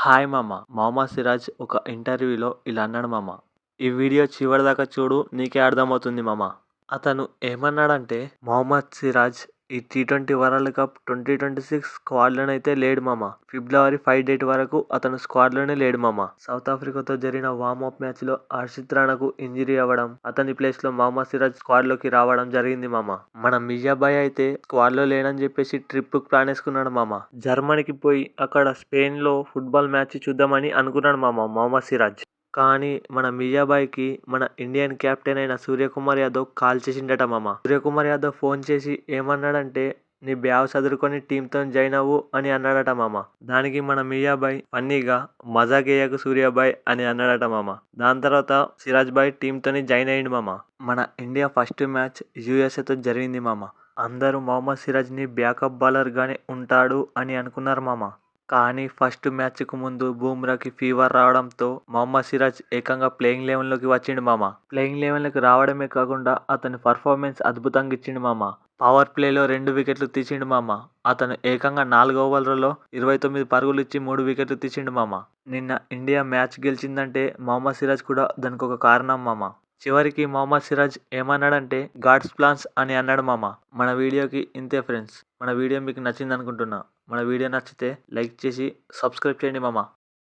Hi మామ! మొహమ్మద్ సిరాజ్ ఒక ఇంటర్వ్యూలో ఇలా అన్నాడు మామ. ఈ వీడియో చివరిదాకా చూడు నీకే అర్థమవుతుంది మామ. అతను ఏమన్నాడంటే మొహమ్మద్ సిరాజ్ ఈ టీ20 వరల్డ్ కప్ 2026 స్క్వాడ్లోనైతే లేడు మామ. ఫిబ్రవరి 5 డేట్ వరకు అతను స్క్వాడ్లోనే లేడు మామ. సౌత్ ఆఫ్రికాతో జరిగిన వార్మప్ మ్యాచ్లో హర్షిత్ రాణాకు ఇంజరీ అవ్వడం, అతని ప్లేస్లో మొహమ్మద్ సిరాజ్ స్క్వాడ్లోకి రావడం జరిగింది మామ. మన మియాబాయ్ అయితే స్క్వాడ్లో లేనని చెప్పేసి ట్రిప్కు ప్లాన్ వేసుకున్నాడు మామ. జర్మనీకి పోయి అక్కడ స్పెయిన్లో ఫుట్బాల్ మ్యాచ్ చూద్దామని అనుకున్నాడు మామ మొహమ్మద్ సిరాజ్. కానీ మన మియాబాయ్కి మన ఇండియన్ కెప్టెన్ అయిన సూర్యకుమార్ యాదవ్ కాల్ చేసిండట మామ. సూర్యకుమార్ యాదవ్ ఫోన్ చేసి ఏమన్నాడంటే నీ బ్యాగ్ చదురుకొని టీంతో జాయిన్ అవ్వు అని అన్నాడట మామ. దానికి మన మియాబాయ్ ఫన్నీగా మజాకేయకు సూర్యాబాయ్ అని అన్నాడట మామ. దాని తర్వాత సిరాజ్ బాయ్ టీంతోని జాయిన్ అయ్యిండు మామ. మన ఇండియా ఫస్ట్ మ్యాచ్ యూఎస్ఏతో జరిగింది మామ. అందరూ మొహమ్మద్ సిరాజ్ని బ్యాకప్ బౌలర్గానే ఉంటాడు అని అనుకున్నారు మామ. కానీ ఫస్ట్ మ్యాచ్కు ముందు బుమ్రాకి ఫీవర్ రావడంతో మొహమ్మద్ సిరాజ్ ఏకంగా ప్లేయింగ్ 11లోకి వచ్చిండు మామ. ప్లేయింగ్ 11లోకి రావడమే కాకుండా అతని పర్ఫార్మెన్స్ అద్భుతంగా ఇచ్చిండు మామ. పవర్ ప్లేలో 2 వికెట్లు తీసిండు మామ. అతను ఏకంగా 4 ఓవర్లలో 29 పరుగులు ఇచ్చి 3 వికెట్లు తీసిండు మామ. నిన్న ఇండియా మ్యాచ్ గెలిచిందంటే మొహమ్మద్ సిరాజ్ కూడా దానికి ఒక కారణం మామ. చివరికి మొహమ్మద్ సిరాజ్ ఏమన్నాడంటే గాడ్స్ ప్లాన్స్ అని అన్నాడు మామ. మన వీడియోకి ఇంతే ఫ్రెండ్స్. మన వీడియో మీకు నచ్చింది అనుకుంటున్నా. మన వీడియో నచ్చితే లైక్ చేసి సబ్స్క్రైబ్ చేయండి మామ.